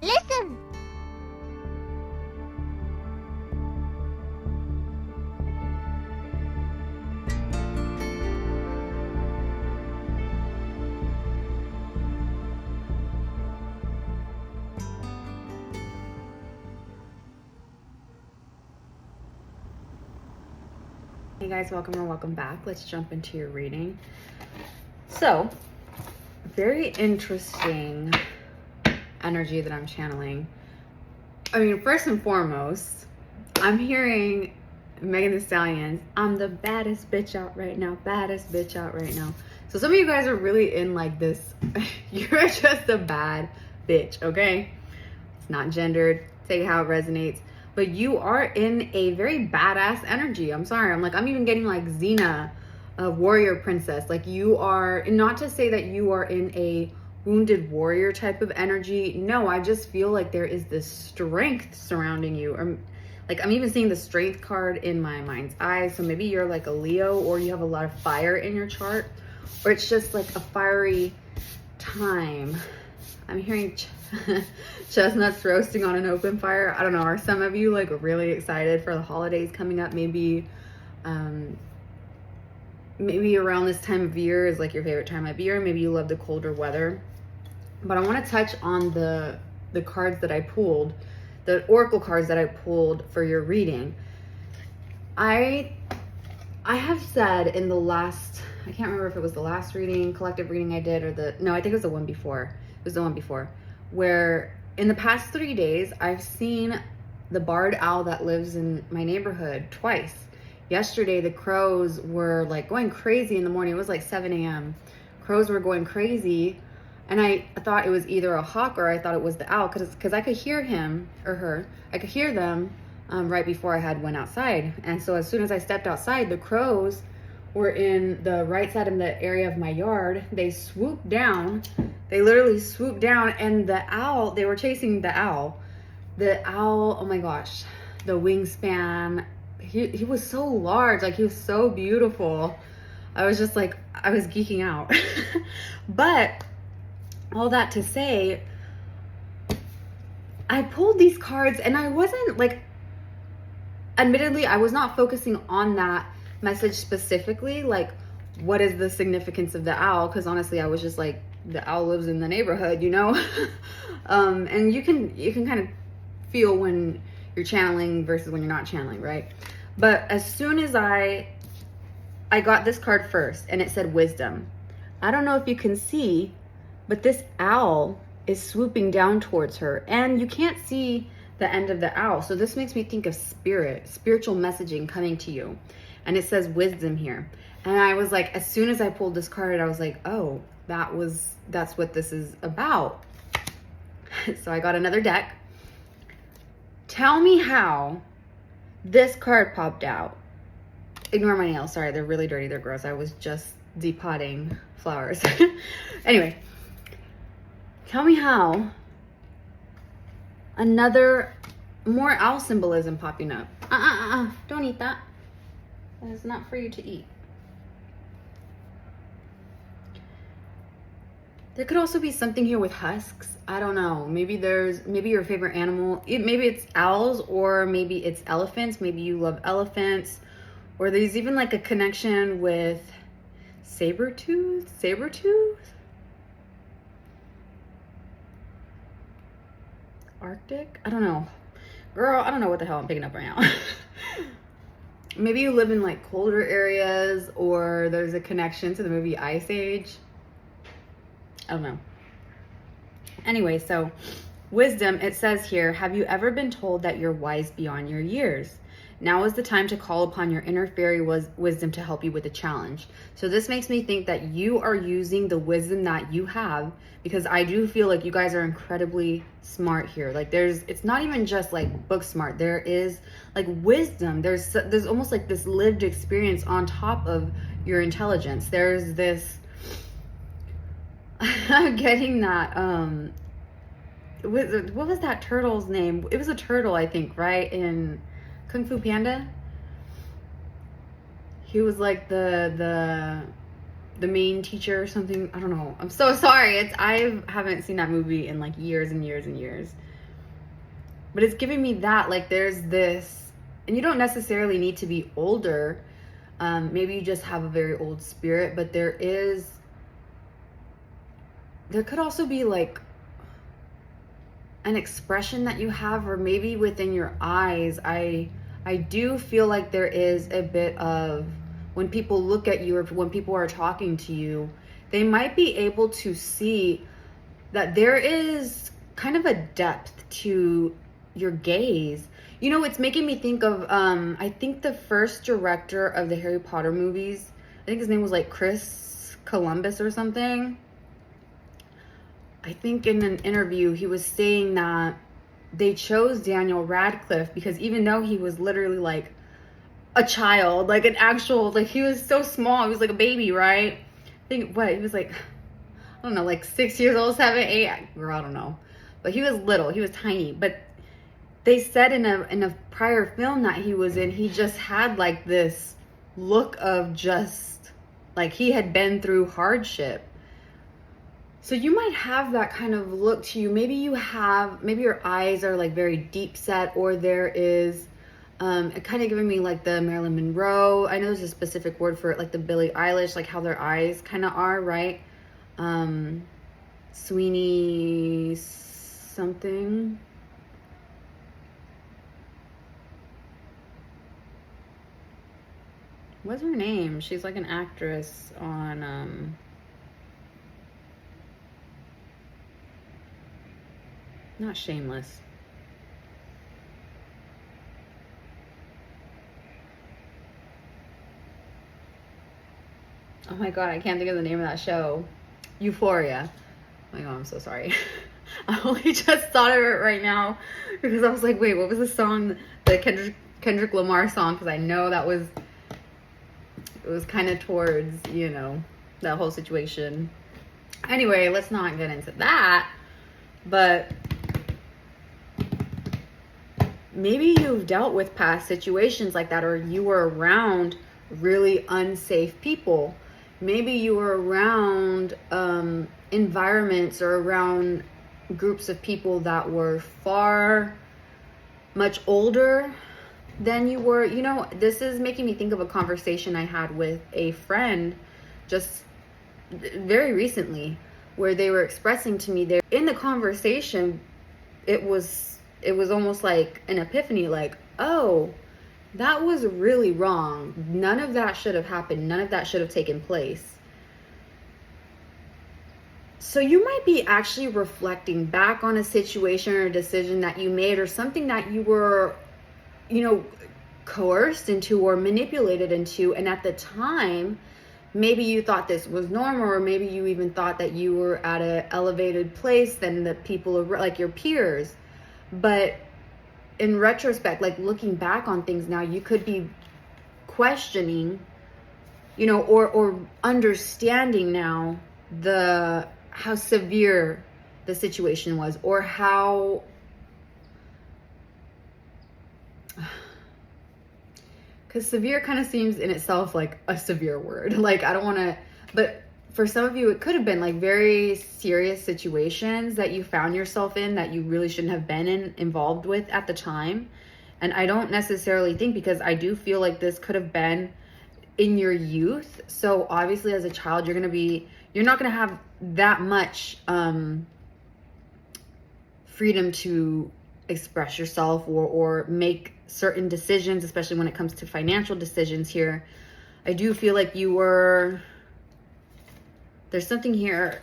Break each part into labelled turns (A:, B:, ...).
A: Listen.
B: Hey guys, welcome or welcome back. Let's jump into your reading. So, very interesting energy that I'm channeling. I mean, first and foremost, I'm hearing Megan Thee Stallion's, I'm the baddest bitch out right now, baddest bitch out right now. So some of you guys are really in like this, you're just a bad bitch, okay? It's not gendered, take how it resonates. But you are in a very badass energy. I'm sorry. I'm even getting like Xena, a warrior princess. Like you are, not to say that you are in a wounded warrior type of energy. No, I just feel like there is this strength surrounding you. Or like I'm even seeing the strength card in my mind's eye. So maybe you're like a Leo, or you have a lot of fire in your chart, or it's just like a fiery time. I'm hearing chestnuts roasting on an open fire. I don't know. Are some of you like really excited for the holidays coming up? Maybe around this time of year is like your favorite time of year. Maybe you love the colder weather. But I want to touch on the cards that I pulled, the oracle cards that I pulled for your reading. I have said in the last, I can't remember if it was the last reading, collective reading I did, or no, I think it was the one before. It was the one before, where in the past 3 days, I've seen the barred owl that lives in my neighborhood twice. Yesterday, the crows were like going crazy in the morning. It was like 7 a.m. Crows were going crazy. And I thought it was either a hawk or I thought it was the owl, because I could hear him or her. I could hear them right before I had went outside. And so as soon as I stepped outside, the crows were in the right side of the area of my yard. They swooped down. They literally swooped down, and the owl, they were chasing the owl. The owl, oh my gosh, the wingspan, he was so large, like he was so beautiful. I was just like, I was geeking out. But all that to say, I pulled these cards and I wasn't like, admittedly, I was not focusing on that message specifically, like what is the significance of the owl, because honestly I was just like, the owl lives in the neighborhood, you know. And you can kind of feel when you're channeling versus when you're not channeling, right? But as soon as I got this card first, and it said wisdom. I don't know if you can see, but this owl is swooping down towards her, and you can't see the end of the owl. So this makes me think of spiritual messaging coming to you. And it says wisdom here. And I was like, as soon as I pulled this card, I was like, oh, that's what this is about. So I got another deck. Tell me how this card popped out. Ignore my nails. Sorry, they're really dirty. They're gross. I was just depotting flowers. Anyway, tell me how another more owl symbolism popping up. Don't eat that. That is not for you to eat. There could also be something here with husks. I don't know. Maybe your favorite animal. Maybe it's owls, or maybe it's elephants. Maybe you love elephants. Or there's even like a connection with saber-tooth? Arctic? I don't know. Girl, I don't know what the hell I'm picking up right now. Maybe you live in like colder areas, or there's a connection to the movie Ice Age. I don't know. Anyway, so wisdom, it says here, have you ever been told that you're wise beyond your years? Now is the time to call upon your inner fairy wisdom to help you with the challenge. So this makes me think that you are using the wisdom that you have, because I do feel like you guys are incredibly smart here. Like it's not even just like book smart. There is like wisdom. There's almost like this lived experience on top of your intelligence. There's this, I'm getting that, what was that turtle's name? It was a turtle, I think, right? In Kung Fu Panda. He was like the main teacher or something. I don't know. I'm so sorry. I haven't seen that movie in like years and years and years. But it's giving me that, like, there's this, and you don't necessarily need to be older. Maybe you just have a very old spirit, but there could also be like an expression that you have, or maybe within your eyes. I do feel like there is a bit of, when people look at you or when people are talking to you, they might be able to see that there is kind of a depth to your gaze. You know, it's making me think of, I think the first director of the Harry Potter movies, I think his name was like Chris Columbus or something. I think in an interview, he was saying that they chose Daniel Radcliffe because even though he was literally like a child, like an actual, like he was so small, he was like a baby, right? I think, what, he was like, I don't know, like 6 years old, 7, 8, girl, I don't know. But he was little, he was tiny. But they said in a prior film that he was in, he just had like this look of just like he had been through hardship. So you might have that kind of look to you. Maybe your eyes are like very deep set, or there is it kind of giving me like the Marilyn Monroe. I know there's a specific word for it, like the Billie Eilish, like how their eyes kind of are, right? Sweeney something. What's her name? She's like an actress on not Shameless. Oh my god, I can't think of the name of that show. Euphoria. Oh my god, I'm so sorry. I only just thought of it right now because I was like, wait, what was the song? The Kendrick Lamar song, because I know it was kind of towards, you know, that whole situation. Anyway, let's not get into that. But maybe you've dealt with past situations like that, or you were around really unsafe people. Maybe you were around environments or around groups of people that were far much older than you were. You know, this is making me think of a conversation I had with a friend just very recently, where they were expressing to me, in the conversation, it was almost like an epiphany, like, oh, that was really wrong. None of that should have happened. None of that should have taken place. So you might be actually reflecting back on a situation or a decision that you made, or something that you were, you know, coerced into or manipulated into. And at the time, maybe you thought this was normal, or maybe you even thought that you were at an elevated place than the people, like your peers. But in retrospect, like looking back on things now, you could be questioning, you know, or understanding now how severe the situation was, or how, because severe kind of seems in itself like a severe word. Like, I don't want to, but for some of you, it could have been like very serious situations that you found yourself in that you really shouldn't have been involved with at the time. And I don't necessarily think, because I do feel like this could have been in your youth. So obviously as a child, you're not going to have that much freedom to express yourself or make certain decisions, especially when it comes to financial decisions here. I do feel like there's something here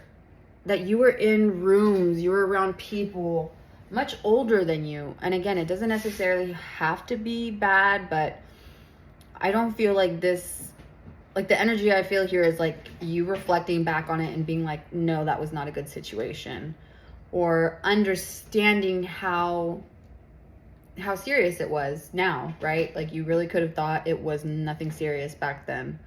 B: that you were in rooms, you were around people much older than you. And again, it doesn't necessarily have to be bad, but I don't feel like this, like the energy I feel here is like you reflecting back on it and being like, no, that was not a good situation. Or understanding how serious it was now, right? Like you really could have thought it was nothing serious back then.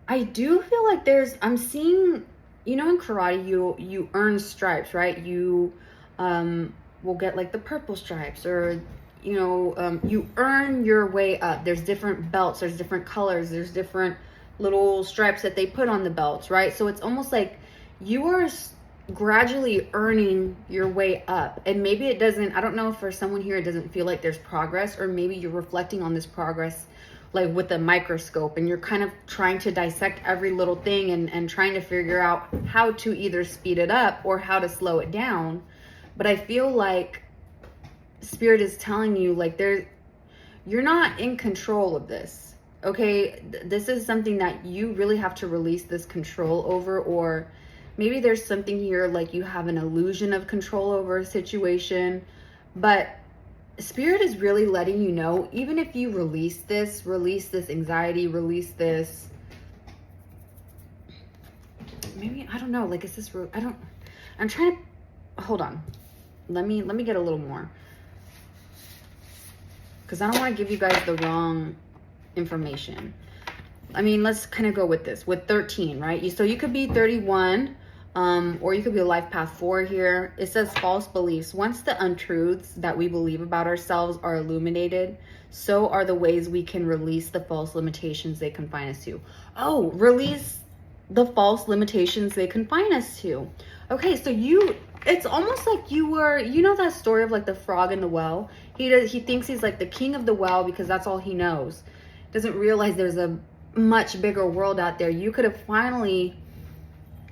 B: I do feel like I'm seeing, you know, in karate, you earn stripes, right? You will get like the purple stripes, or, you know, you earn your way up. There's different belts, there's different colors, there's different little stripes that they put on the belts, right? So it's almost like you gradually earning your way up. And maybe it doesn't, I don't know if for someone here it doesn't feel like there's progress, or maybe you're reflecting on this progress like with a microscope, and you're kind of trying to dissect every little thing and trying to figure out how to either speed it up or how to slow it down. But I feel like Spirit is telling you, like, you're not in control of this. Okay, this is something that you really have to release this control over, or maybe there's something here like you have an illusion of control over a situation. But Spirit is really letting you know, even if you release this anxiety, release this, maybe, I don't know, like, is this, I'm trying to, hold on. Let me get a little more, because I don't want to give you guys the wrong information. I mean, let's kind of go with this, with 13, right? So you could be 31, or you could be a life path 4 here. It says false beliefs. Once the untruths that we believe about ourselves are illuminated, so are the ways we can release the false limitations they confine us to. Oh, release the false limitations they confine us to. Okay, so it's almost like you were, you know that story of like the frog in the well? He thinks he's like the king of the well because that's all he knows. Doesn't realize there's a much bigger world out there. You could have finally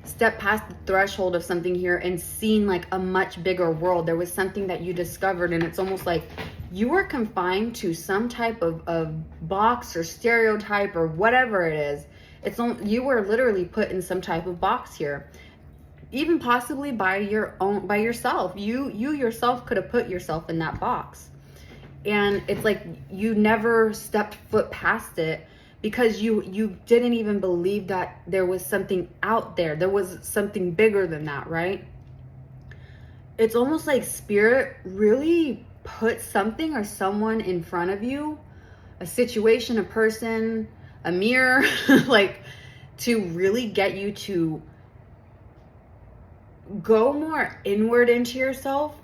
B: stepped past the threshold of something here and seen like a much bigger world. There was something that you discovered, and it's almost like you were confined to some type of box or stereotype or whatever it is. You were literally put in some type of box here, even possibly by yourself. You yourself could have put yourself in that box, and it's like you never stepped foot past it because you didn't even believe that there was something out there. There was something bigger than that, right? It's almost like Spirit really put something or someone in front of you, a situation, a person, a mirror, like, to really get you to go more inward into yourself.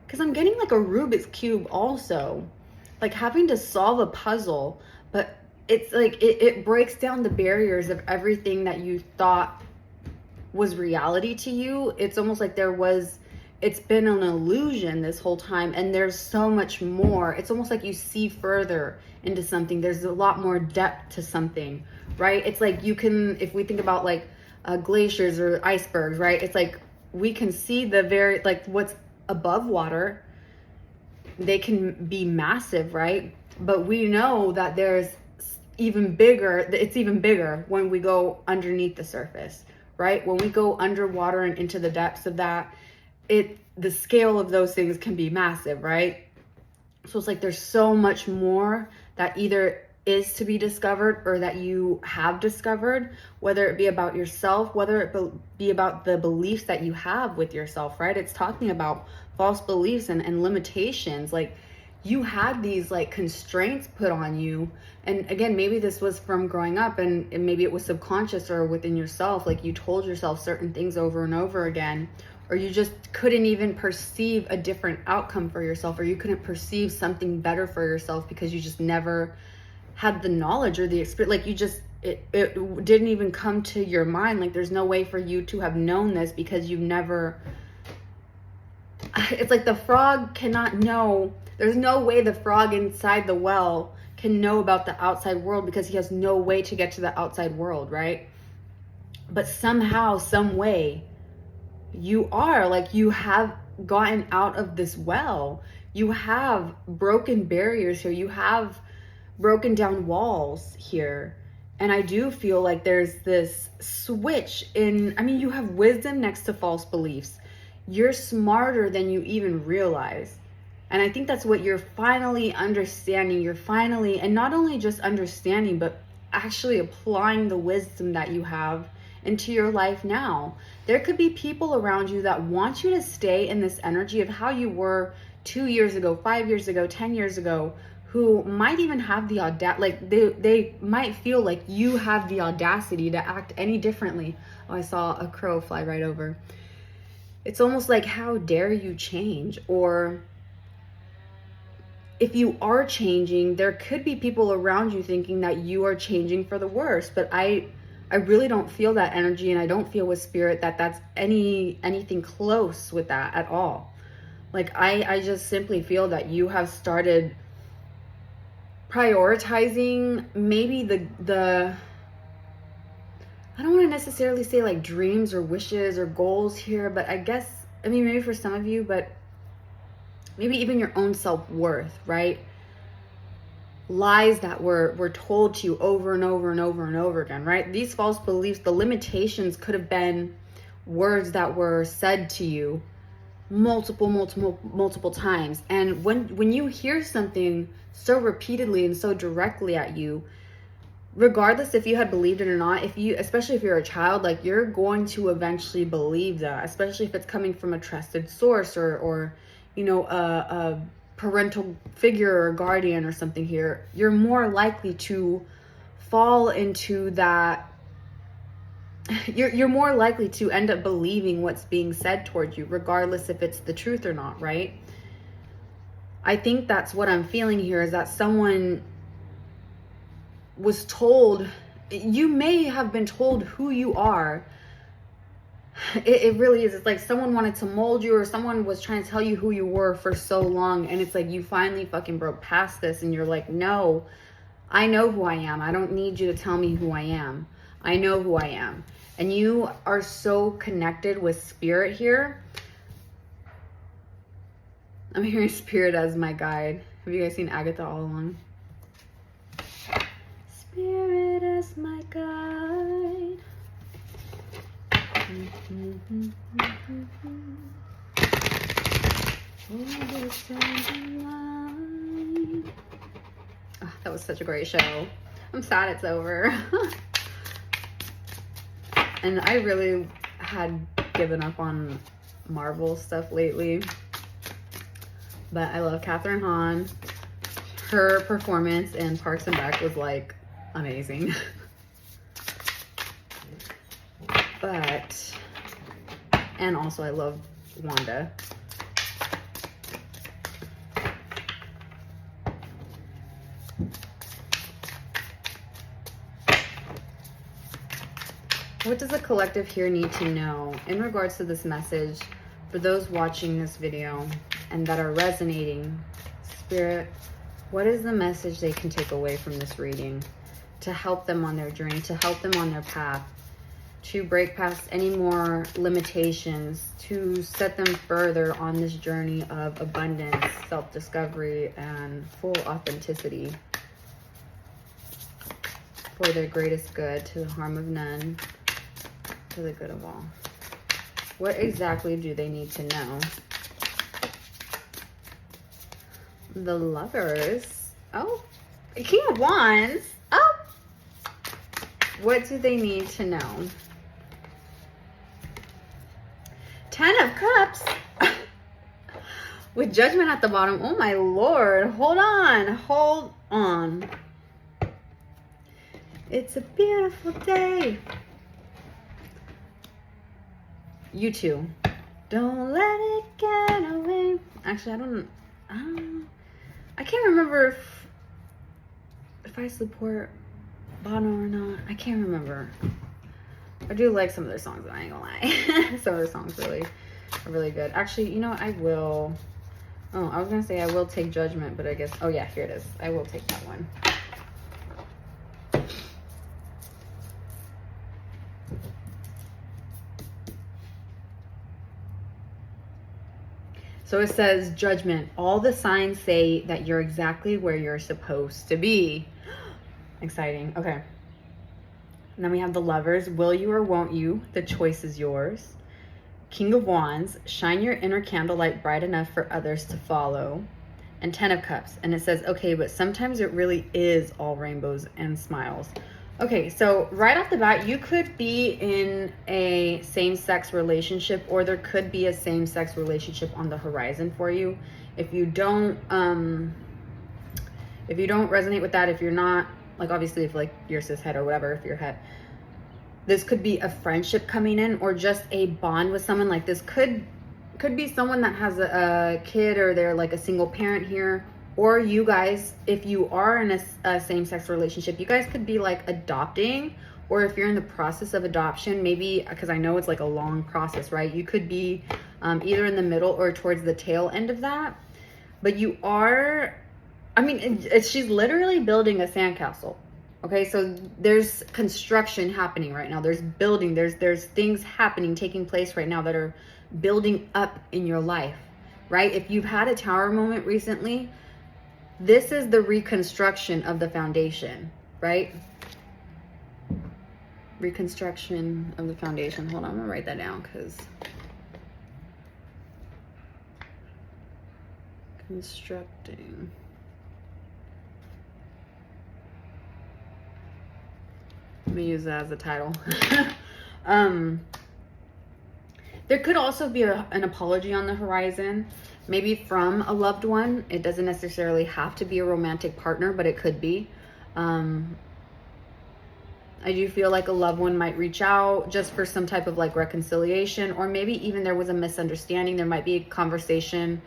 B: Because I'm getting like a Rubik's Cube also, like having to solve a puzzle, but it's like it breaks down the barriers of everything that you thought was reality to you. It's almost like it's been an illusion this whole time, and there's so much more. It's almost like you see further into something. There's a lot more depth to something, right? It's like if we think about like glaciers or icebergs, right? It's like we can see like what's above water. They can be massive, right? But we know that it's even bigger when we go underneath the surface, right? When we go underwater and into the depths of that, the scale of those things can be massive, right? So it's like there's so much more that either is to be discovered or that you have discovered, whether it be about yourself, whether it be about the beliefs that you have with yourself, right? It's talking about false beliefs and limitations. Like, you had these like constraints put on you, and again, maybe this was from growing up, and maybe it was subconscious or within yourself. Like, you told yourself certain things over and over again, or you just couldn't even perceive a different outcome for yourself, or you couldn't perceive something better for yourself because you just never had the knowledge or the experience. Like, it didn't even come to your mind. Like, there's no way for you to have known this because you've never, it's like the frog cannot know. There's no way the frog inside the well can know about the outside world because he has no way to get to the outside world, right? But somehow, some way, you have gotten out of this well. You have broken barriers here. You have broken down walls here. And I do feel like there's this switch you have wisdom next to false beliefs. You're smarter than you even realize. And I think that's what you're finally understanding. And not only just understanding, but actually applying the wisdom that you have into your life now. There could be people around you that want you to stay in this energy of how you were 2 years ago, 5 years ago, 10 years ago, who might even have the audacity, like they might feel like you have the audacity to act any differently. Oh, I saw a crow fly right over. It's almost like, how dare you change? Or if you are changing, there could be people around you thinking that you are changing for the worse. But I I really don't feel that energy, and I don't feel with spirit that that's anything close with that at all. Like I just simply feel that you have started prioritizing maybe the I don't want to necessarily say like dreams or wishes or goals here, but I guess, I mean, maybe for some of you, but maybe even your own self-worth, right? Lies that were told to you over and over and over and over again, right? These false beliefs, the limitations could have been words that were said to you multiple times. And when you hear something so repeatedly and so directly at you, regardless if you had believed it or not, especially if you're a child, like, you're going to eventually believe that, especially if it's coming from a trusted source or you know, a parental figure or guardian or something here. You're more likely to fall into that. You're more likely to end up believing what's being said towards you, regardless if it's the truth or not, right? I think that's what I'm feeling here, is that someone was told, you may have been told who you are. It really is. It's like someone wanted to mold you, or someone was trying to tell you who you were for so long, and it's like you finally fucking broke past this, and you're like, no, I know who I am. I don't need you to tell me who I am. I know who I am. And you are so connected with spirit here. I'm hearing spirit as my guide. Have you guys seen Agatha All Along? Spirit as my guide. Oh, that was such a great show. I'm sad it's over. And I really had given up on Marvel stuff lately. But I love Catherine Hahn. Her performance in Parks and Rec was like amazing. But, and also I love Wanda. What does the collective here need to know in regards to this message for those watching this video and that are resonating? Spirit, what is the message they can take away from this reading to help them on their journey, to help them on their path, to break past any more limitations, to set them further on this journey of abundance, self-discovery, and full authenticity for their greatest good, to the harm of none, to the good of all? What exactly do they need to know? The Lovers. Oh, King of Wands. Oh, what do they need to know? Ten of Cups. With Judgment at the bottom. Oh my Lord. Hold on. It's a beautiful day. You too. Don't let it get away. Actually, I can't remember if I support Bono or not. I can't remember. I do like some of their songs, but I ain't gonna lie. Some of their songs are really good. Actually, you know, I will. Oh, I was gonna say I will take Judgment, but I guess. Oh yeah, here it is. I will take that one. So it says, Judgment. All the signs say that you're exactly where you're supposed to be. Exciting. Okay. And then we have the Lovers. Will you or won't you? The choice is yours. King of Wands. Shine your inner candlelight bright enough for others to follow. And Ten of Cups. And it says, okay, but sometimes it really is all rainbows and smiles. Okay, so right off the bat, you could be in a same-sex relationship, or there could be a same-sex relationship on the horizon for you. If you don't resonate with that, if you're not, like, obviously if like you're cis-het or whatever, if you're het, this could be a friendship coming in, or just a bond with someone. Like, this could be someone that has a kid, or they're like a single parent here. Or you guys, if you are in a same-sex relationship, you guys could be like adopting or if you're in the process of adoption, maybe, because I know it's like a long process, right? You could be either in the middle or towards the tail end of that. But you are, I mean, she's literally building a sandcastle. Okay, so there's construction happening right now. There's building, there's things happening, taking place right now that are building up in your life, right? If you've had a tower moment recently, this is the reconstruction of the foundation, right? Reconstruction of the foundation. Hold on, I'm gonna write that down because constructing. Let me use that as a title. There could also be an apology on the horizon, maybe from a loved one. It doesn't necessarily have to be a romantic partner, but it could be. I do feel like a loved one might reach out just for some type of like reconciliation, or maybe even there was a misunderstanding. There might be a conversation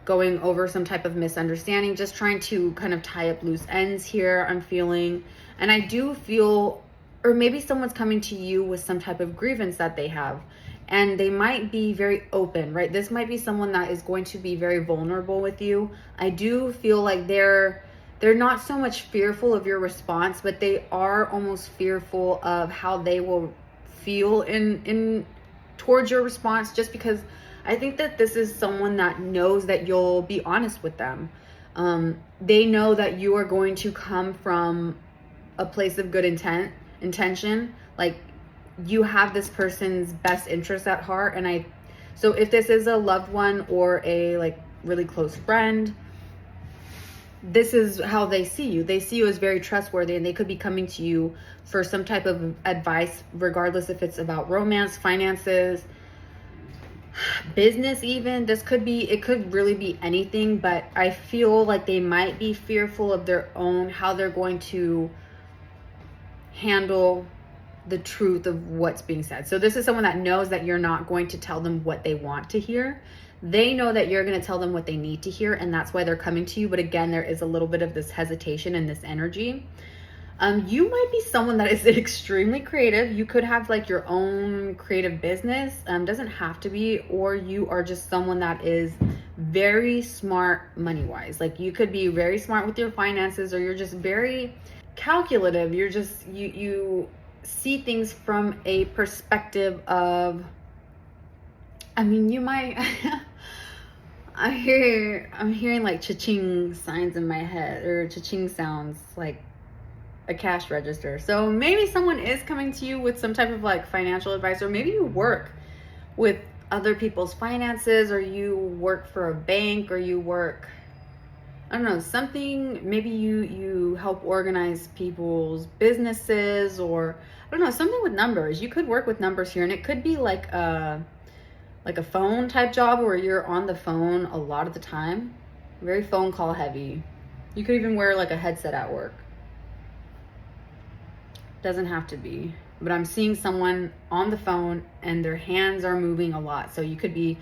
B: going over some type of misunderstanding, just trying to kind of tie up loose ends here, I'm feeling. And I do feel, or maybe someone's coming to you with some type of grievance that they have, and they might be very open, right? This might be someone that is going to be very vulnerable with you. I do feel like they're not so much fearful of your response, but they are almost fearful of how they will feel in towards your response, just because I think that this is someone that knows that you'll be honest with them. They know that you are going to come from a place of good intention. Like, you have this person's best interest at heart. And so if this is a loved one or a like really close friend, this is how they see you. They see you as very trustworthy, and they could be coming to you for some type of advice, regardless if it's about romance, finances, business even. It could really be anything, but I feel like they might be fearful of their own, how they're going to handle the truth of what's being said. So this is someone that knows that you're not going to tell them what they want to hear. They know that you're going to tell them what they need to hear, and that's why they're coming to you. But again, there is a little bit of this hesitation and this energy. You might be someone that is extremely creative. You could have like your own creative business. Doesn't have to be. Or you are just someone that is very smart money-wise. Like, you could be very smart with your finances, or you're just very calculative. You're just, you see things from a perspective of, I mean, you might I'm hearing like cha-ching signs in my head, or cha-ching sounds, like a cash register. So maybe someone is coming to you with some type of like financial advice, or maybe you work with other people's finances, or you work for a bank, or you work, I don't know, something, maybe you help organize people's businesses, or I don't know, something with numbers. You could work with numbers here, and it could be like a phone type job where you're on the phone a lot of the time, very phone call heavy. You could even wear like a headset at work. Doesn't have to be, but I'm seeing someone on the phone and their hands are moving a lot. So you could be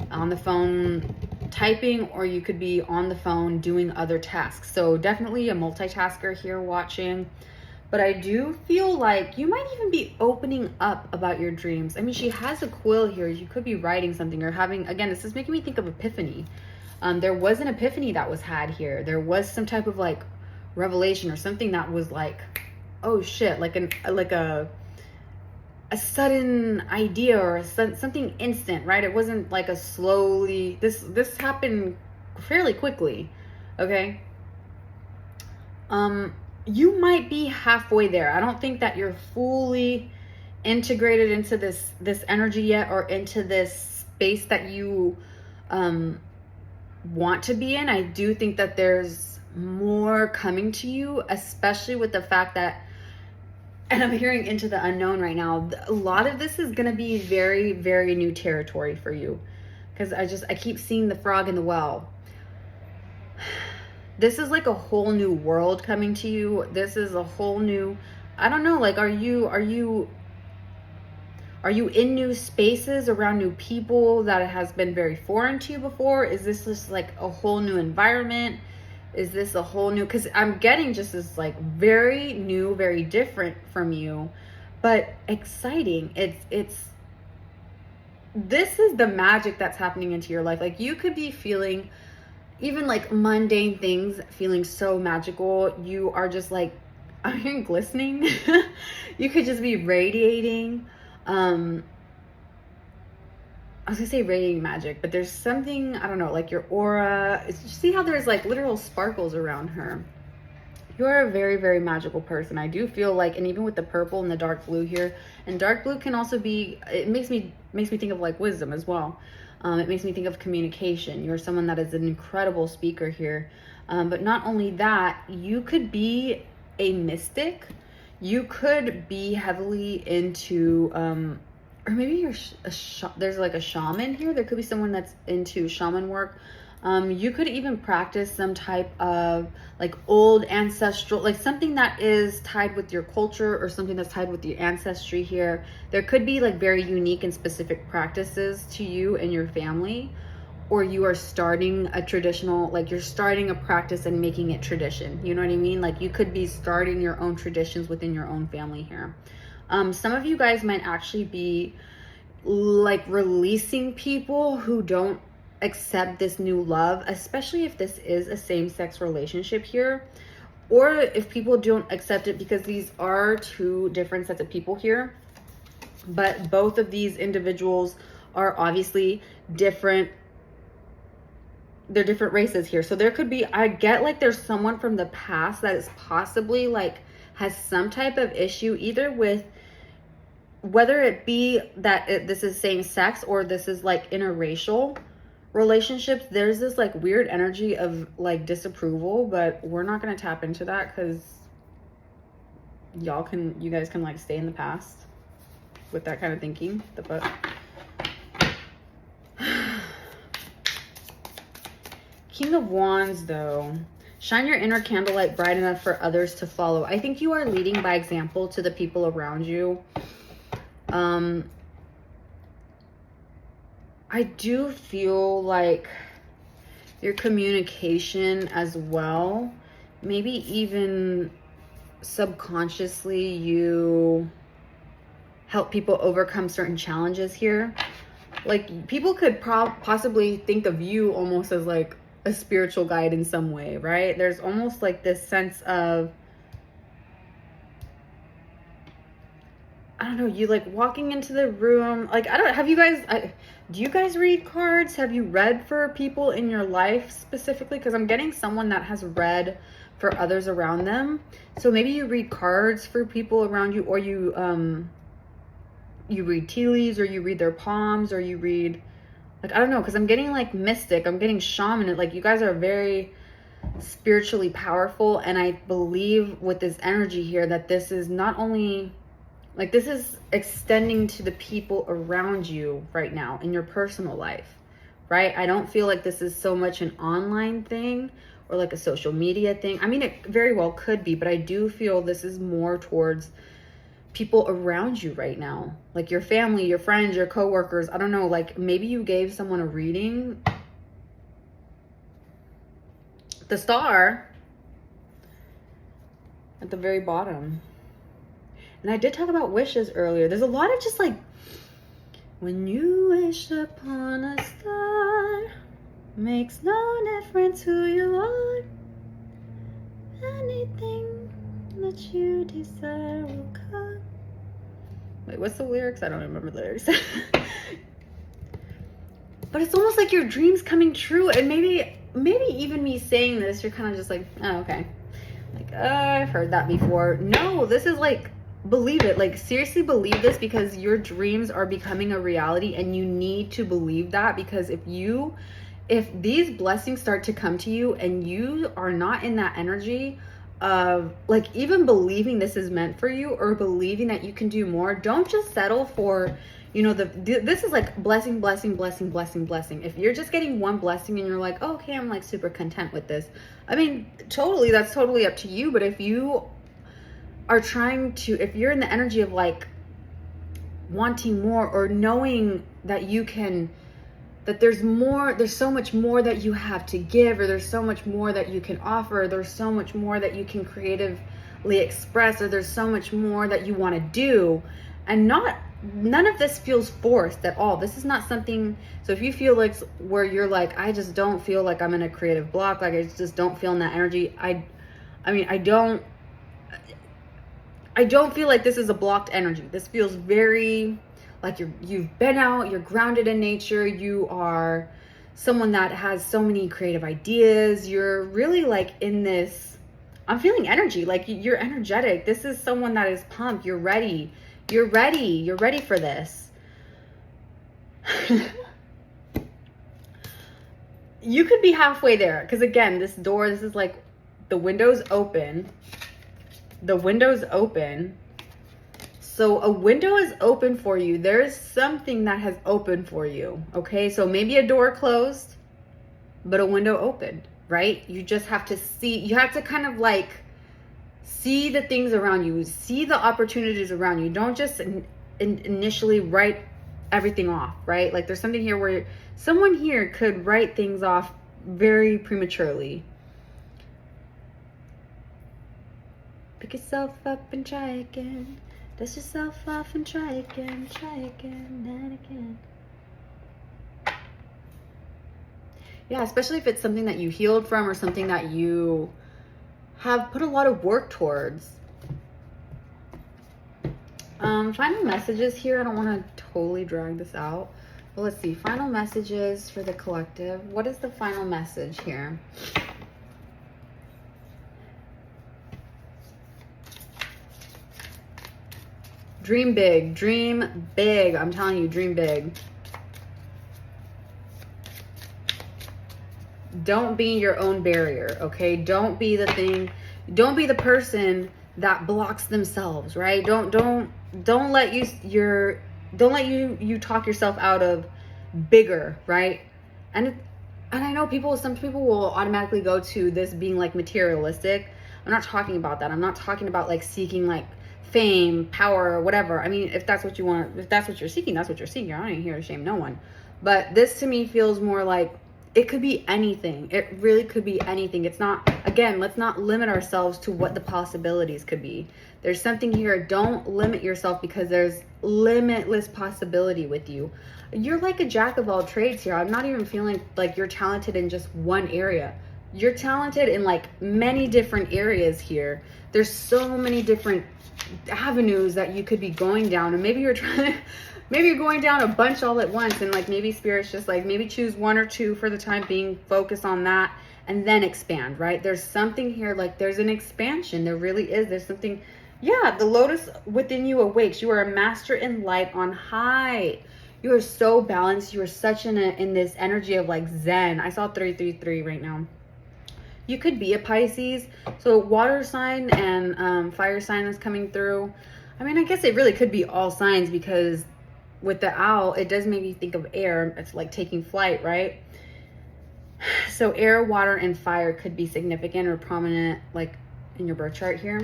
B: on the phone typing, or you could be on the phone doing other tasks. So definitely a multitasker here watching. But I do feel like you might even be opening up about your dreams. I mean, she has a quill here. You could be writing something, or having, again, this is making me think of epiphany. There was an epiphany that was had here. There was some type of like revelation, or something that was like, oh shit, like a sudden idea, or something instant, right? It wasn't like a slowly, this happened fairly quickly. Okay. You might be halfway there. I don't think that you're fully integrated into this energy yet, or into this space that you want to be in. I do think that there's more coming to you, especially with the fact that, and I'm hearing into the unknown right now, a lot of this is going to be very, very new territory for you, because I keep seeing the frog in the well. This is like a whole new world coming to you. This is a whole new, I don't know, like, are you in new spaces around new people that has been very foreign to you before? Is this just like a whole new environment? Is this a whole new, because I'm getting just this like very new, very different from you. but exciting. This is the magic that's happening into your life. Like, you could be feeling even like mundane things feeling so magical. You are just like, I'm hearing glistening. You could just be radiating. I was gonna say radiating magic, but there's something, I don't know, like your aura. See how there's like literal sparkles around her. You are a very, very magical person. I do feel like, and even with the purple and the dark blue here, and dark blue can also be, it makes me think of like wisdom as well. It makes me think of communication. You're someone that is an incredible speaker here. But not only that, you could be a mystic. You could be heavily into, or maybe you're there's like a shaman here. There could be someone that's into shaman work. You could even practice some type of like old ancestral, like something that is tied with your culture or something that's tied with your ancestry here. There could be like very unique and specific practices to you and your family, or you are starting a traditional, like you're starting a practice and making it tradition. You know what I mean? Like, you could be starting your own traditions within your own family here. Some of you guys might actually be like releasing people who don't accept this new love, especially if this is a same-sex relationship here, or if people don't accept it, because these are two different sets of people here, but both of these individuals are obviously different. They're different races here. So there could be, I get like there's someone from the past that is possibly like has some type of issue, either with whether it be that this is same sex or this is like interracial relationships. There's this like weird energy of like disapproval, but we're not going to tap into that because you guys can like stay in the past with that kind of thinking. But King of Wands, though. Shine your inner candlelight bright enough for others to follow. I think you are leading by example to the people around you. I do feel like your communication as well, maybe even subconsciously, you help people overcome certain challenges here. Like, people could possibly think of you almost as like a spiritual guide in some way, right? There's almost like this sense of, I don't know, you like walking into the room. Like, do you guys read cards? Have you read for people in your life specifically? Because I'm getting someone that has read for others around them. So maybe you read cards for people around you, or you read tea leaves, or you read their palms, or you read, like, I don't know, because I'm getting like mystic, I'm getting shaman. Like, you guys are very spiritually powerful, and I believe with this energy here that this is not only, like, this is extending to the people around you right now in your personal life, right? I don't feel like this is so much an online thing or like a social media thing. I mean, it very well could be, but I do feel this is more towards people around you right now, like your family, your friends, your coworkers. I don't know, like maybe you gave someone a reading. The star at the very bottom. And I did talk about wishes earlier. There's a lot of just like, when you wish upon a star, makes no difference who you are. Anything that you desire will come. Wait, what's the lyrics? I don't remember the lyrics. But it's almost like your dreams coming true. And maybe even me saying this, you're kind of just like, oh, okay. Like, I've heard that before. No, this is like, believe it. Like, seriously believe this, because your dreams are becoming a reality, and you need to believe that, because if these blessings start to come to you and you are not in that energy of like even believing this is meant for you, or believing that you can do more, don't just settle for, you know, this is like blessing, blessing, blessing, blessing, blessing. If you're just getting one blessing and you're like, oh, okay, I'm like super content with this, I mean, totally, that's totally up to you. But if you are if you're in the energy of like wanting more, or knowing that you can, that there's so much more that you have to give, or there's so much more that you can offer, there's so much more that you can express, or there's so much more that you want to do, and none of this feels forced at all. This is not something. So if you feel like where you're like, I just don't feel like I'm in a creative block, like I just don't feel in that energy, I mean, I don't feel like this is a blocked energy. This feels very like you've been out, you're grounded in nature, you are someone that has so many creative ideas. You're really like in this, I'm feeling energy, like you're energetic. This is someone that is pumped. You're ready for this. You could be halfway there, because again, this door, this is like the window's open. So a window is open for you. There's something that has opened for you. Okay, so maybe a door closed, but a window opened, right? You just have to see, you have to kind of like see the things around you, see the opportunities around you. Don't just initially write everything off, right? Like there's something here where someone here could write things off very prematurely. Pick yourself up and try again. Dust yourself off and try again and again. Yeah, especially if it's something that you healed from or something that you have put a lot of work towards. Final messages here. I don't want to totally drag this out. But let's see. Final messages for the collective. What is the final message here? Dream big. Dream big. I'm telling you, dream big. Don't be your own barrier, okay? Don't be the thing. Don't be the person that blocks themselves, right? Don't let you talk yourself out of bigger, right? And I know some people will automatically go to this being like materialistic. I'm not talking about that. I'm not talking about like seeking like fame, power, or whatever. I mean, if that's what you want, if that's what you're seeking, that's what you're seeking. I ain't here to shame no one. But this to me feels more like it could be anything. It really could be anything. It's not, again, let's not limit ourselves to what the possibilities could be. There's something here. Don't limit yourself, because there's limitless possibility with you. You're like a jack of all trades here. I'm not even feeling like you're talented in just one area. You're talented in like many different areas here. There's so many different avenues that you could be going down, and maybe you're going down a bunch all at once, and like maybe spirit's just like, maybe choose one or two for the time being, focus on that, and then expand, right? There's something here, like there's an expansion. There really is. There's something. Yeah, the lotus within you awakes. You are a master in light on high. You are so balanced. You are such in this energy of like Zen. I saw 333 right now. You could be a Pisces. So water sign and fire sign is coming through. I mean, I guess it really could be all signs, because with the owl, it does make me think of air. It's like taking flight, right? So air, water, and fire could be significant or prominent like in your birth chart here.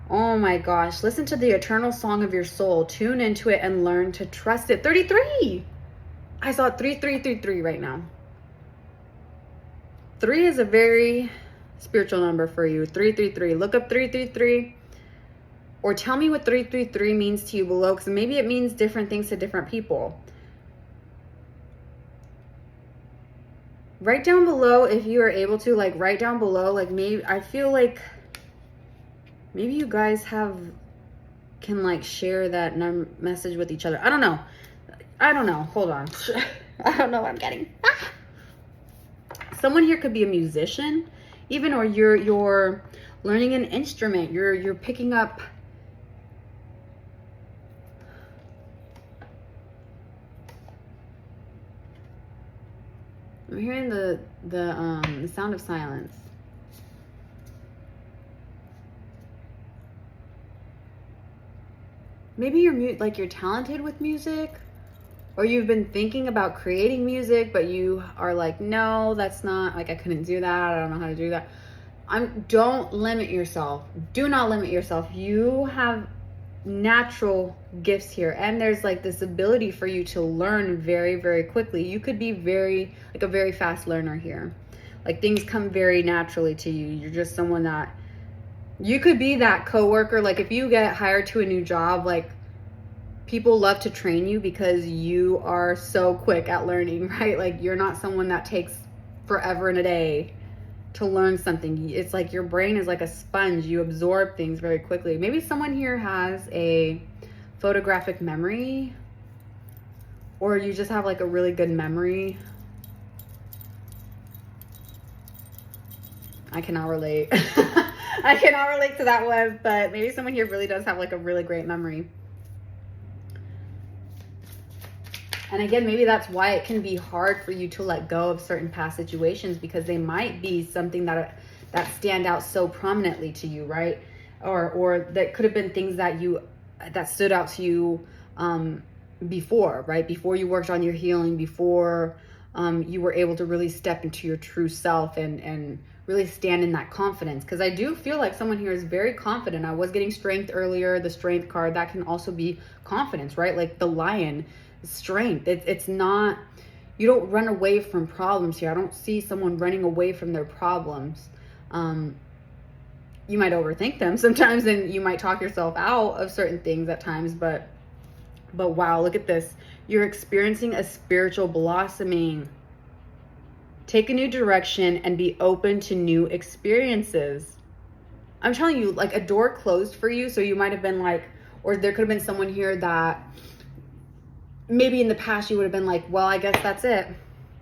B: Oh my gosh. Listen to the eternal song of your soul. Tune into it and learn to trust it. 33. I saw 3333 right now. 3 is a very spiritual number for you. 333. Look up 333. Or tell me what 333 means to you below, because maybe it means different things to different people. Write down below if you are able to, like write down below, like maybe, I feel like maybe you guys can like share that message with each other. I don't know. Hold on. I don't know what I'm getting. Someone here could be a musician even, or you're learning an instrument. You're picking up. I'm hearing the sound of silence. Maybe you're talented with music, or you've been thinking about creating music, but you are like, no, that's not, like, I couldn't do that. I don't know how to do that. Don't limit yourself. Do not limit yourself. You have natural gifts here, and there's like this ability for you to learn very, very quickly. You could be a very fast learner here. Like things come very naturally to you. You're just someone that You could be that coworker. Like if you get hired to a new job, like people love to train you because you are so quick at learning, right? Like you're not someone that takes forever in a day to learn something. It's like your brain is like a sponge. You absorb things very quickly. Maybe someone here has a photographic memory, or you just have like a really good memory. I cannot relate. I cannot relate to that one, but maybe someone here really does have like a really great memory. And again, maybe that's why it can be hard for you to let go of certain past situations, because they might be something that stand out so prominently to you, right? Or that could have been things that stood out to you before, right? Before you worked on your healing, before you were able to really step into your true self and really stand in that confidence. Because I do feel like someone here is very confident. I was getting strength earlier, the strength card. That can also be confidence, right? Like the lion, strength. It's not, you don't run away from problems here. I don't see someone running away from their problems. You might overthink them sometimes, and you might talk yourself out of certain things at times, but wow, look at this. You're experiencing a spiritual blossoming. Take a new direction and be open to new experiences. I'm telling you, like a door closed for you. So you might have been like, or there could have been someone here that maybe in the past you would have been like, well, I guess that's it.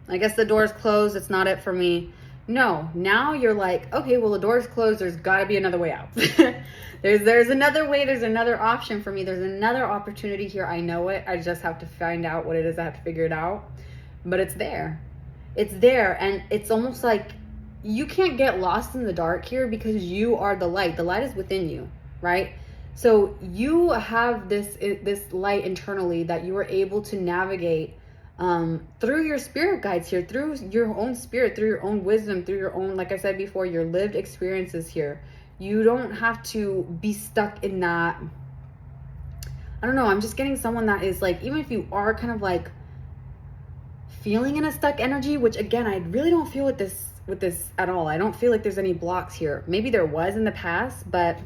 B: I guess the door's closed. It's not it for me. No, now you're like, okay, well, the door's closed. There's got to be another way out. There's another way. There's another option for me. There's another opportunity here. I know it. I just have to find out what it is. I have to figure it out. But it's there. It's there. And it's almost like you can't get lost in the dark here, because you are the light. The light is within you, right? So you have this light internally that you are able to navigate through your spirit guides here, through your own spirit, through your own wisdom, through your own, like I said before, your lived experiences here. You don't have to be stuck in that. I don't know. I'm just getting someone that is like, even if you are kind of like feeling in a stuck energy, which again, I really don't feel with this at all. I don't feel like there's any blocks here. Maybe there was in the past, but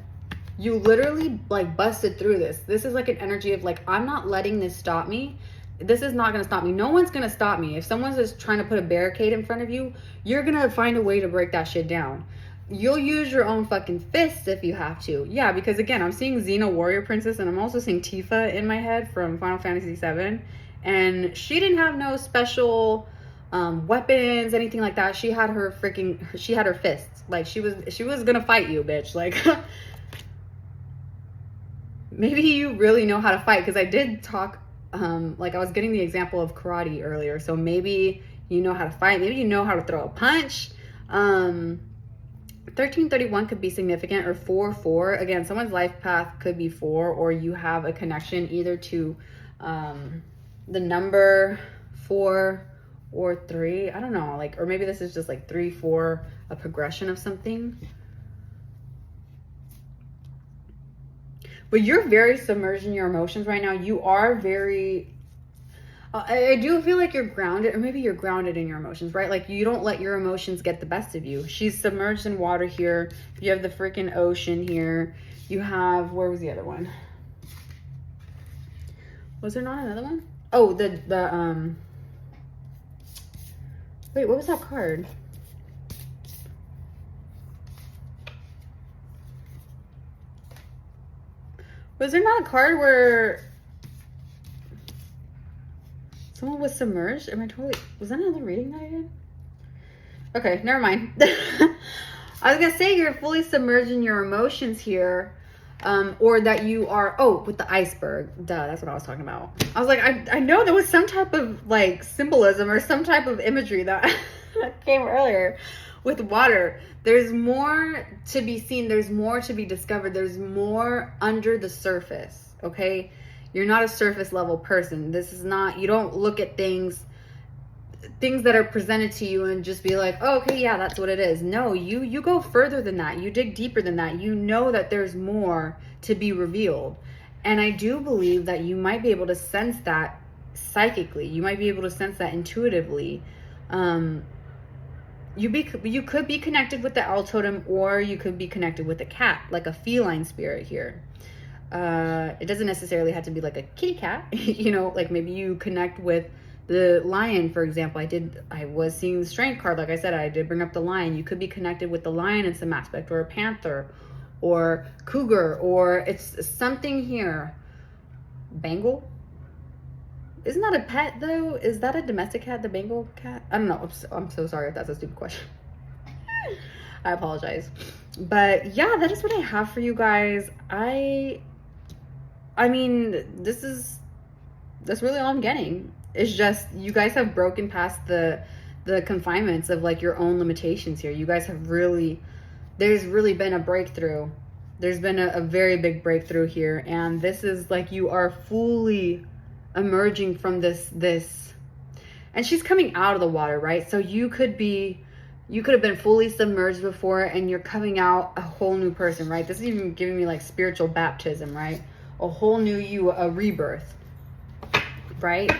B: you literally like busted through this. This is like an energy of like, I'm not letting this stop me. This is not going to stop me. No one's going to stop me. If someone's just trying to put a barricade in front of you, you're going to find a way to break that shit down. You'll use your own fucking fists if you have to. Yeah, because again, I'm seeing Xena Warrior Princess, and I'm also seeing Tifa in my head from Final Fantasy VII. And she didn't have no special weapons, anything like that. She had her fists. Like she was going to fight you, bitch. Like maybe you really know how to fight, because I did talk like I was getting the example of karate earlier. So maybe you know how to fight. Maybe you know how to throw a punch. 1331 could be significant, or 4-4. Again, someone's life path could be 4, or you have a connection either to the number 4 or 3. I don't know, like, or maybe this is just like 3-4, a progression of something. But you're very submerged in your emotions right now. You are very, I do feel like you're grounded, or maybe you're grounded in your emotions, right? Like you don't let your emotions get the best of you. She's submerged in water here. You have the freaking ocean here. You have, where was the other one? Was there not another one? Oh, wait, what was that card? Was there not a card where someone was submerged? Am I totally, was that another reading that I did? Okay, never mind. I was gonna say you're fully submerged in your emotions here, or that you are, oh, with the iceberg. Duh, that's what I was talking about. I was like, I know there was some type of like symbolism or some type of imagery that came earlier with water. There's more to be seen. There's more to be discovered. There's more under the surface, okay? You're not a surface level person. This is not, you don't look at things that are presented to you and just be like, oh, okay, yeah, that's what it is. No, you go further than that. You dig deeper than that. You know that there's more to be revealed. And I do believe that you might be able to sense that psychically. You might be able to sense that intuitively. you could be connected with the owl totem, or you could be connected with a cat, like a feline spirit here. It doesn't necessarily have to be like a kitty cat, you know, like maybe you connect with the lion, for example. I was seeing the strength card. Like I said, I did bring up the lion. You could be connected with the lion in some aspect, or a panther, or cougar, or it's something here. Bengal? Isn't that a pet though? Is that a domestic cat, the Bengal cat? I don't know. I'm so sorry if that's a stupid question. I apologize. But yeah, that is what I have for you guys. I mean, that's really all I'm getting. It's just, you guys have broken past the confinements of like your own limitations here. You guys have there's really been a breakthrough. There's been a very big breakthrough here. And this is like, you are fully emerging from this, and she's coming out of the water, right? So you could have been fully submerged before, and you're coming out a whole new person, right? This is even giving me like spiritual baptism, right? A whole new you, a rebirth, right?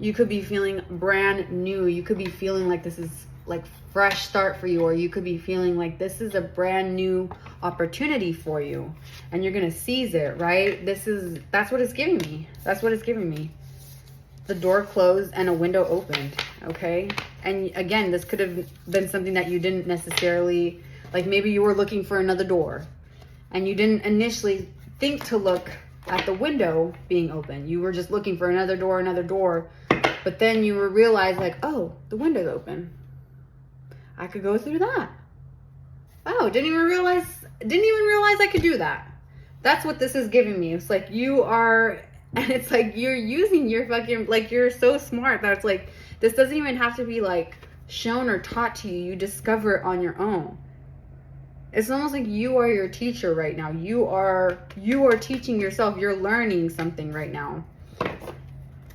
B: You could be feeling brand new. You could be feeling like this is like fresh start for you, or you could be feeling like this is a brand new opportunity for you, and you're gonna seize it, right? That's what it's giving me. That's what it's giving me. The door closed and a window opened, okay? And again, this could have been something that you didn't necessarily, like maybe you were looking for another door and you didn't initially think to look at the window being open. You were just looking for another door, but then you realized like, oh, the window's open. I could go through that. Oh, didn't even realize I could do that. That's what this is giving me. It's like you are, and it's like you're using your fucking, like you're so smart that it's like, this doesn't even have to be like shown or taught to you. You discover it on your own. It's almost like you are your teacher right now. You are teaching yourself. You're learning something right now.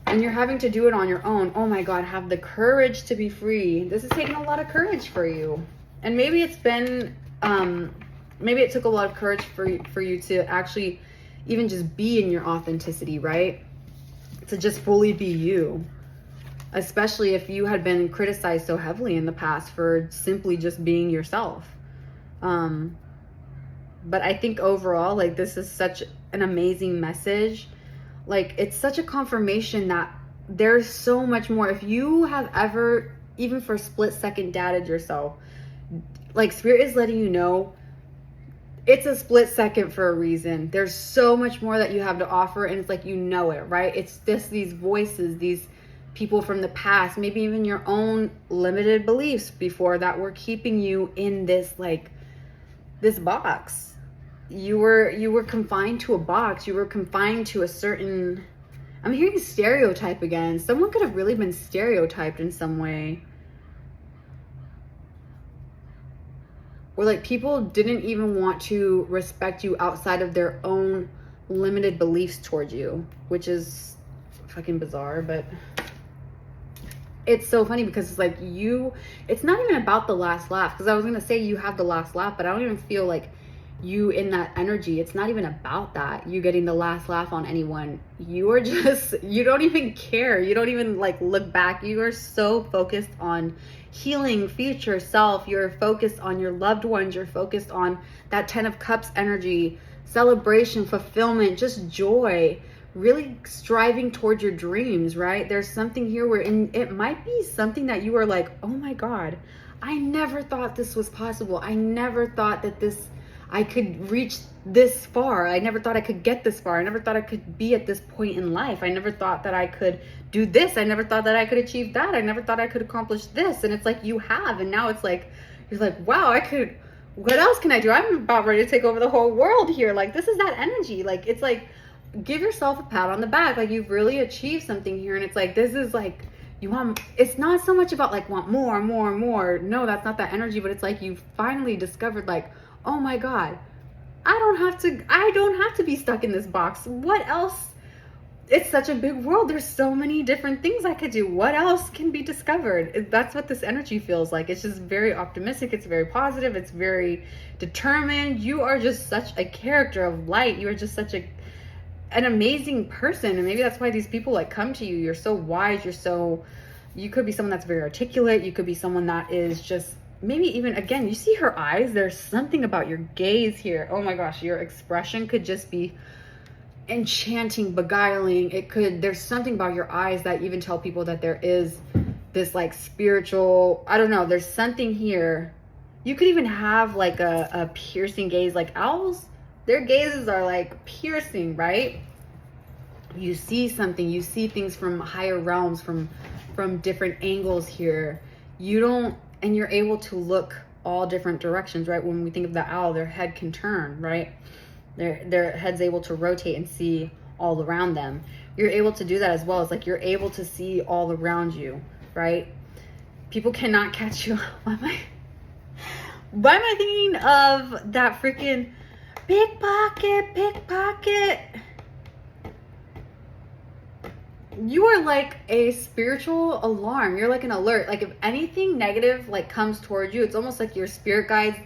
B: And you're having to do it on your own. Oh my God, have the courage to be free. This is taking a lot of courage for you. And maybe it's been, maybe it took a lot of courage for you to actually even just be in your authenticity, right? To just fully be you. Especially if you had been criticized so heavily in the past for simply just being yourself. But I think overall, like, this is such an amazing message. Like, it's such a confirmation that there's so much more. If you have ever, even for a split second, doubted yourself, like, Spirit is letting you know it's a split second for a reason. There's so much more that you have to offer, and it's like, you know it, right? It's just these voices, these people from the past, maybe even your own limited beliefs before, that were keeping you in this, like, this box. You were confined to a box. You were confined to a certain, I'm hearing stereotype again. Someone could have really been stereotyped in some way. Or like people didn't even want to respect you outside of their own limited beliefs towards you, which is fucking bizarre. But it's so funny because it's like it's not even about the last laugh. Because I was going to say you have the last laugh, but I don't even feel like you in that energy. It's not even about that, you getting the last laugh on anyone. You are just, you don't even care. You don't even like look back. You are so focused on healing future self. You're focused on your loved ones. You're focused on that 10 of Cups energy, celebration, fulfillment, just joy, really striving towards your dreams, right? There's something here where it might be something that you are like, oh my God, I never thought this was possible. I never thought that I could reach this far. I never thought I could get this far. I never thought I could be at this point in life. I never thought that I could do this. I never thought that I could achieve that. I never thought I could accomplish this. And it's like, you have. And now it's like, you're like, wow, what else can I do? I'm about ready to take over the whole world here. Like, this is that energy. Like, it's like, give yourself a pat on the back. Like, you've really achieved something here. And it's like, this is like, it's not so much about like, want more. No, that's not that energy. But it's like, you finally discovered like, oh my God, I don't have to be stuck in this box. What else? It's such a big world. There's so many different things I could do. What else can be discovered? That's what this energy feels like. It's just very optimistic. It's very positive. It's very determined. You are just such a character of light. You are just such an amazing person. And maybe that's why these people like come to you. You're so wise. You're so You could be someone that's very articulate. You could be someone that is just, maybe even, again, you see her eyes. There's something about your gaze here. Oh my gosh, your expression could just be enchanting, beguiling. There's something about your eyes that even tell people that there is this like spiritual, I don't know, there's something here. You could even have like a piercing gaze. Like owls, their gazes are like piercing, right? You see something, you see things from higher realms, from different angles here. And you're able to look all different directions, right? When we think of the owl, their head can turn, right? Their head's able to rotate and see all around them. You're able to do that as well. It's like you're able to see all around you, right? People cannot catch you. Why am I thinking of that freaking pickpocket? You are like a spiritual alarm. You're like an alert. Like if anything negative like comes towards you, it's almost like your spirit guides,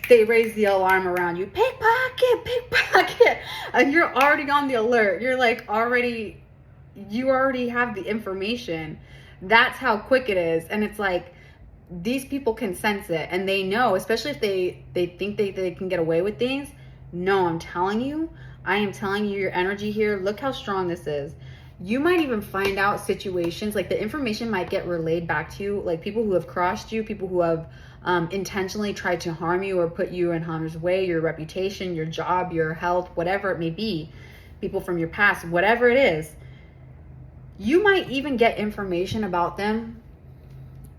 B: they raise the alarm around you. Pickpocket. And you're already on the alert. You're like you already have the information. That's how quick it is. And it's like, these people can sense it, and they know, especially if they think they can get away with things. No, I am telling you, your energy here, look how strong this is. You might even find out situations, like the information might get relayed back to you, like people who have crossed you, people who have intentionally tried to harm you or put you in harm's way, your reputation, your job, your health, whatever it may be, people from your past, whatever it is. You might even get information about them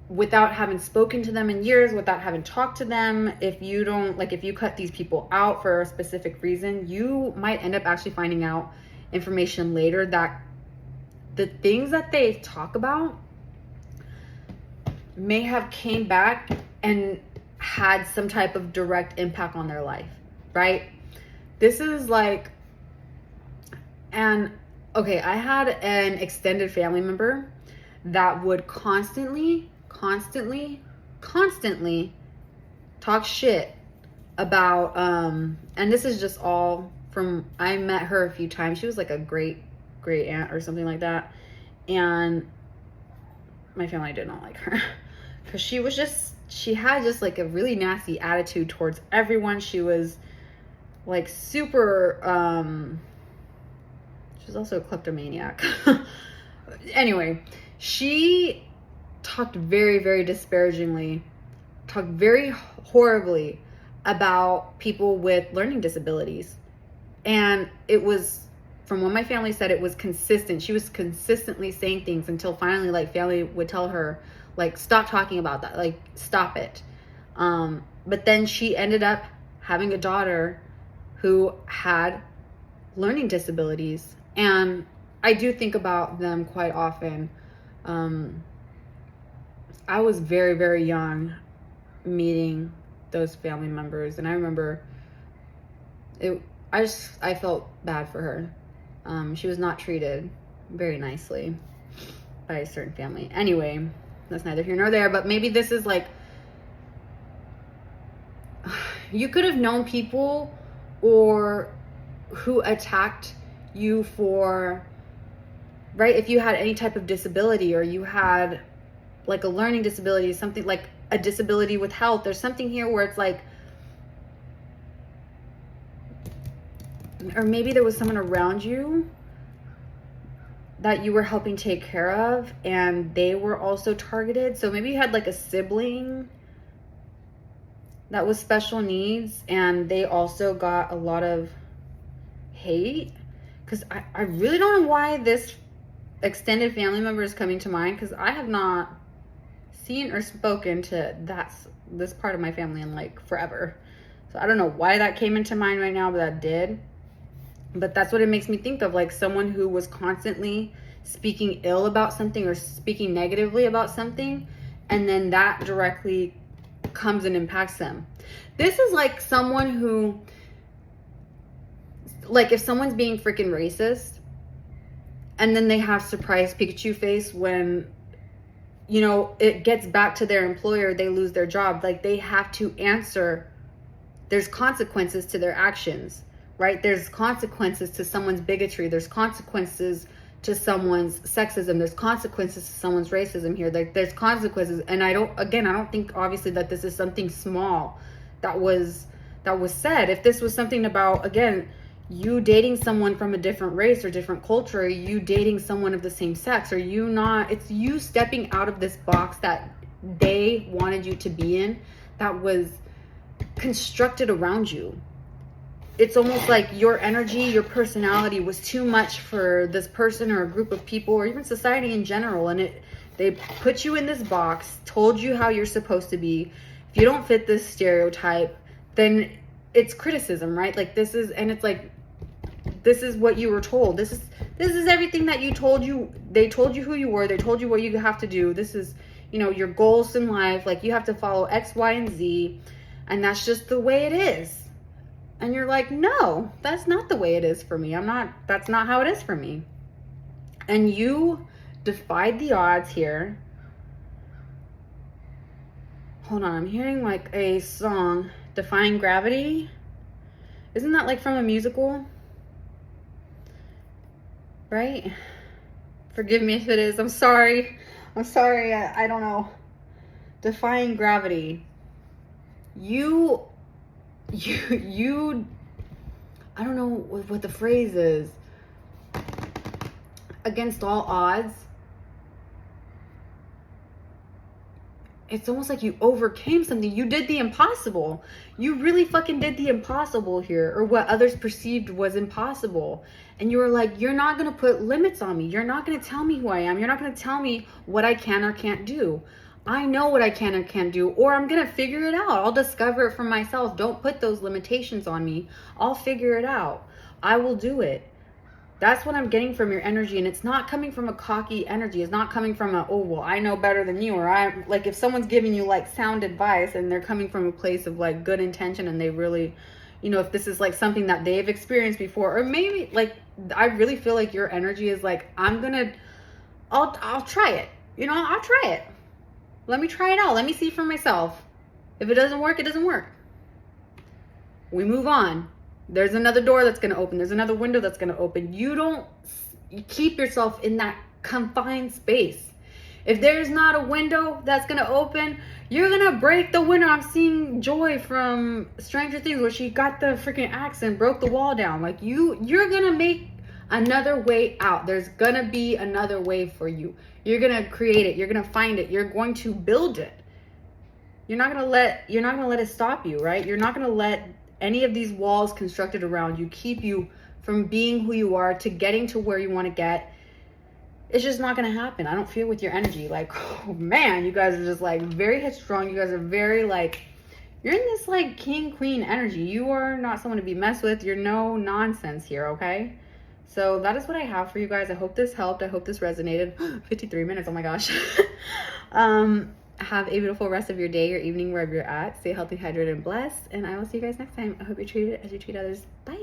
B: without having spoken to them in years, without having talked to them. If you cut these people out for a specific reason, you might end up actually finding out information later that the things that they talk about may have came back and had some type of direct impact on their life, right? This is like, I had an extended family member that would constantly talk shit about, and this is just all from, I met her a few times. She was like a great aunt or something like that. And my family did not like her because she had just like a really nasty attitude towards everyone. She was like super, she was also a kleptomaniac. Anyway, she talked very, very disparagingly, talked very horribly about people with learning disabilities. And it was, from what my family said, it was consistent. She was consistently saying things until finally, like, family would tell her, like, stop talking about that, like, stop it. But then she ended up having a daughter who had learning disabilities. And I do think about them quite often. I was very, very young meeting those family members, and I remember I felt bad for her. She was not treated very nicely by a certain family. Anyway, that's neither here nor there, but maybe this is like, you could have known people or who attacked you for, right? If you had any type of disability, or you had like a learning disability, something like a disability with health, there's something here where it's like, or maybe there was someone around you that you were helping take care of and they were also targeted. So maybe you had like a sibling that was special needs and they also got a lot of hate. Because I really don't know why this extended family member is coming to mind, because I have not seen or spoken to this part of my family in like forever. So I don't know why that came into mind right now, but that did. But that's what it makes me think of, like someone who was constantly speaking ill about something or speaking negatively about something, and then that directly comes and impacts them. This is like someone who, like if someone's being freaking racist and then they have surprise Pikachu face when, you know, it gets back to their employer, they lose their job. Like they have to answer. There's consequences to their actions, right? There's consequences to someone's bigotry. There's consequences to someone's sexism. There's consequences to someone's racism here. There's consequences. And I don't think obviously that this is something small that was said. If this was something about, again, you dating someone from a different race or different culture, or you dating someone of the same sex, or you not, it's you stepping out of this box that they wanted you to be in, that was constructed around you. It's almost like your energy, your personality was too much for this person or a group of people or even society in general. And they put you in this box, told you how you're supposed to be. If you don't fit this stereotype, then it's criticism, right? Like this is what you were told. This is everything that you told you. They told you who you were. They told you what you have to do. This is, your goals in life. Like you have to follow X, Y, and Z. And that's just the way it is. And you're like, no, that's not the way it is for me. That's not how it is for me. And you defied the odds here. Hold on, I'm hearing like a song, Defying Gravity. Isn't that like from a musical? Right? Forgive me if it is. I'm sorry. I don't know. Defying Gravity. You I don't know what the phrase is. Against all odds. It's almost like you overcame something. You did the impossible. You really fucking did the impossible here, or what others perceived was impossible. And you were like, you're not going to put limits on me. You're not going to tell me who I am. You're not going to tell me what I can or can't do. I know what I can and can't do, or I'm going to figure it out. I'll discover it for myself. Don't put those limitations on me. I'll figure it out. I will do it. That's what I'm getting from your energy. And it's not coming from a cocky energy. It's not coming from oh, well, I know better than you. Or I like if someone's giving you like sound advice and they're coming from a place of like good intention and they really, if this is like something that they've experienced before, or maybe like, I really feel like your energy is like, I'll try it. I'll try it. Let me try it out. Let me see for myself. If it doesn't work, it doesn't work. We move on. There's another door that's going to open. There's another window that's going to open. You keep yourself in that confined space. If there's not a window that's going to open, you're going to break the window. I'm seeing Joy from Stranger Things where she got the freaking axe and broke the wall down. Like you're going to make another way out. There's going to be another way for you. You're going to create it. You're going to find it. You're going to build it. You're not going to let it stop you, right? You're not going to let any of these walls constructed around you keep you from being who you are, to getting to where you want to get. It's just not going to happen. I don't feel with your energy. Like, oh man, you guys are just like very headstrong. You guys are very like, you're in this like king, queen energy. You are not someone to be messed with. You're no nonsense here, okay? So that is what I have for you guys. I hope this helped. I hope this resonated. 53 minutes. Oh my gosh. Have a beautiful rest of your day, your evening, wherever you're at. Stay healthy, hydrated, and blessed. And I will see you guys next time. I hope you're treated as you treat others. Bye.